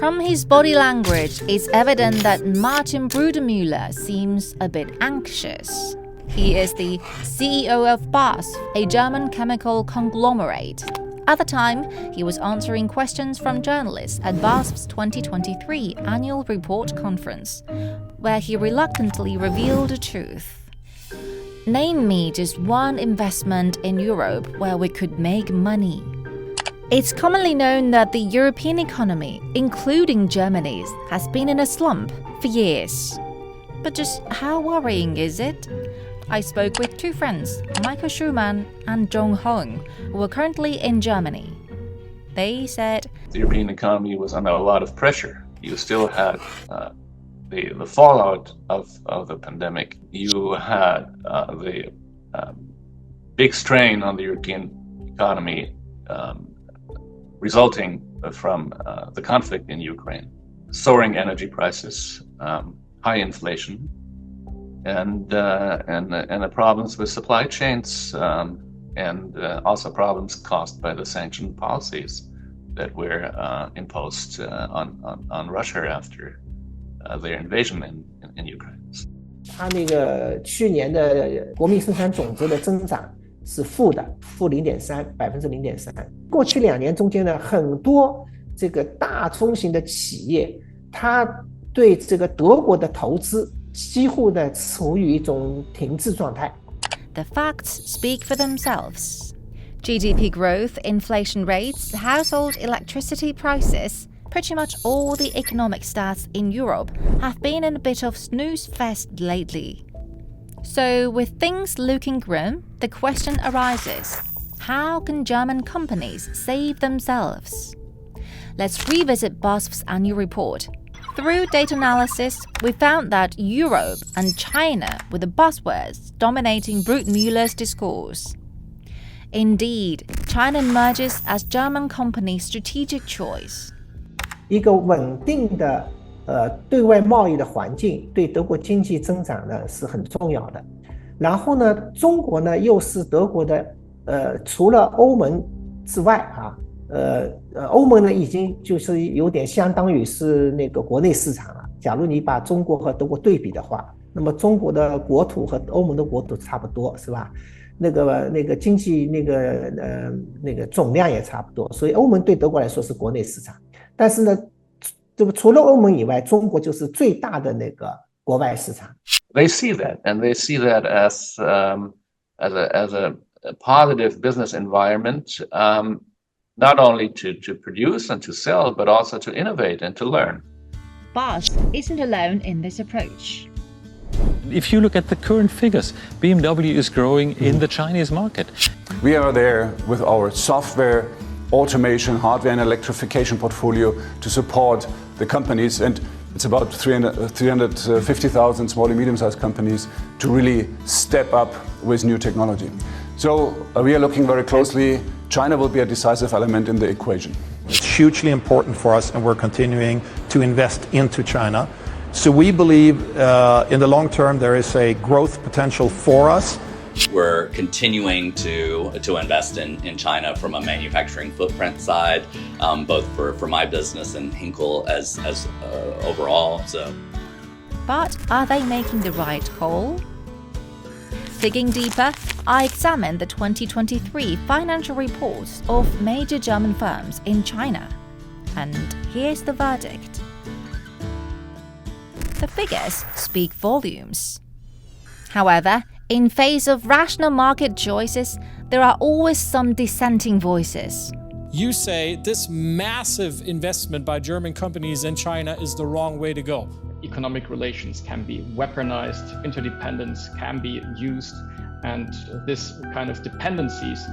From his body language, it's evident that Martin Brudermüller seems a bit anxious. He is the CEO of BASF, a German chemical conglomerate. At the time, he was answering questions from journalists at BASF's 2023 annual report conference, where he reluctantly revealed the truth. Name me just one investment in Europe where we could make money. It's commonly known that the European economy, including Germany's, has been in a slump for years. But just how worrying is it? I spoke with two friends, Michael Schumann and Zhong Hong, who are currently in Germany. They said the European economy was under a lot of pressure. You still had the fallout of the pandemic. You had the big strain on the European economy resulting from the conflict in Ukraine, soaring energy prices, high inflation, and the problems with supply chains, and also problems caused by the sanction policies that were imposed on Russia after their invasion in Ukraine. 它那个去年的国民生产总值的增长是负的，负0.3%。过去2年中间呢，很多这个大中型的企业，它对这个德国的投资几乎呢处于一种停滞状态。The facts speak for themselves. GDP growth, inflation rates, household electricity prices, pretty much all the economic stats in Europe have been in a bit of snooze fest lately. So, with things looking grim, the question arises, how can German companies save themselves? Let's revisit BASF's annual report. Through data analysis, we found that Europe and China were the buzzwords dominating Brudermüller's discourse. Indeed, China emerges as German companies' strategic choice. 一个稳定的对外贸易的环境对德国经济增长呢是很重要的。然后呢，中国呢又是德国的除了欧盟之外啊，欧盟呢已经就是有点相当于是那个国内市场了。假如你把中国和德国对比的话，那么中国的国土和欧盟的国土差不多，是吧？那个经济那个总量也差不多，所以欧盟对德国来说是国内市场。但是呢，这个除了欧盟以外，中国就是最大的那个国外市场。They see that, and they see that as a positive business environment, not only to produce and to sell, but also to innovate and to learn. BASF isn't alone in this approach. If you look at the current figures, BMW is growing in the Chinese market. We are there with our software, automation, hardware and electrification portfolio to support the companies, and it's about 350,000 small and medium-sized companies to really step up with new technology. So we are looking very closely. China will be a decisive element in the equation. It's hugely important for us, and we're continuing to invest into China. So we believe in the long term there is a growth potential for us. We're continuing to invest in China from a manufacturing footprint side, both for my business and Henkel as overall. So, but are they making the right call? Digging deeper, I examined the 2023 financial reports of major German firms in China. And here's the verdict. The figures speak volumes. However, in face of rational market choices, there are always some dissenting voices. You say this massive investment by German companies in China is the wrong way to go. Economic relations can be weaponized, interdependence can be used, and this kind of dependencies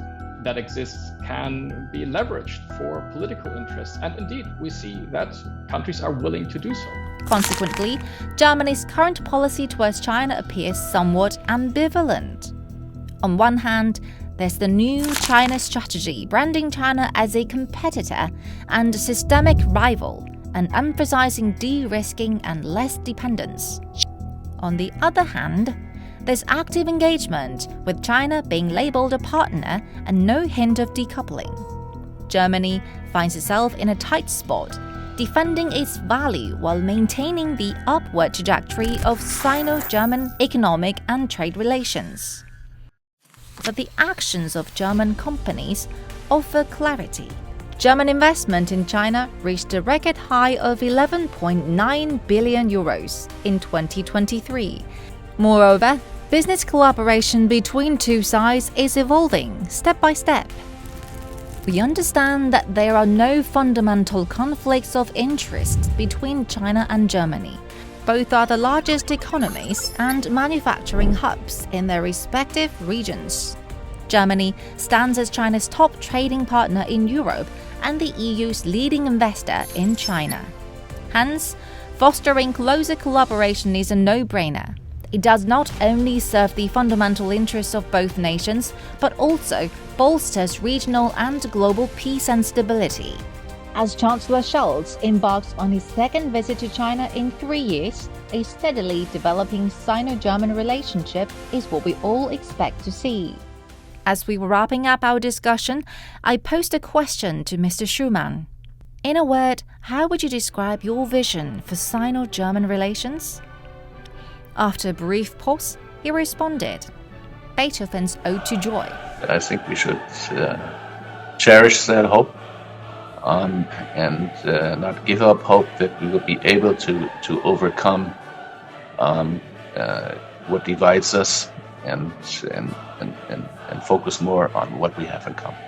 that exists can be leveraged for political interests. And indeed, we see that countries are willing to do so. Consequently, Germany's current policy towards China appears somewhat ambivalent. On one hand, there's the new China strategy, branding China as a competitor and a systemic rival, and emphasizing de-risking and less dependence. On the other hand, there's active engagement, with China being labeled a partner and no hint of decoupling. Germany finds itself in a tight spot, defending its value while maintaining the upward trajectory of Sino-German economic and trade relations. But the actions of German companies offer clarity. German investment in China reached a record high of 11.9 billion euros in 2023. Moreover, business collaboration between two sides is evolving step by step. We understand that there are no fundamental conflicts of interest between China and Germany. Both are the largest economies and manufacturing hubs in their respective regions. Germany stands as China's top trading partner in Europe and the EU's leading investor in China. Hence, fostering closer collaboration is a no-brainer. It does not only serve the fundamental interests of both nations, but also bolsters regional and global peace and stability. As Chancellor Scholz embarks on his second visit to China in 3 years, a steadily developing Sino-German relationship is what we all expect to see. As we were wrapping up our discussion, I posed a question to Mr. Schumann. In a word, how would you describe your vision for Sino-German relations? After a brief pause, he responded, Beethoven's Ode to Joy. I think we should cherish that hope and not give up hope that we will be able to overcome what divides us and focus more on what we have in common.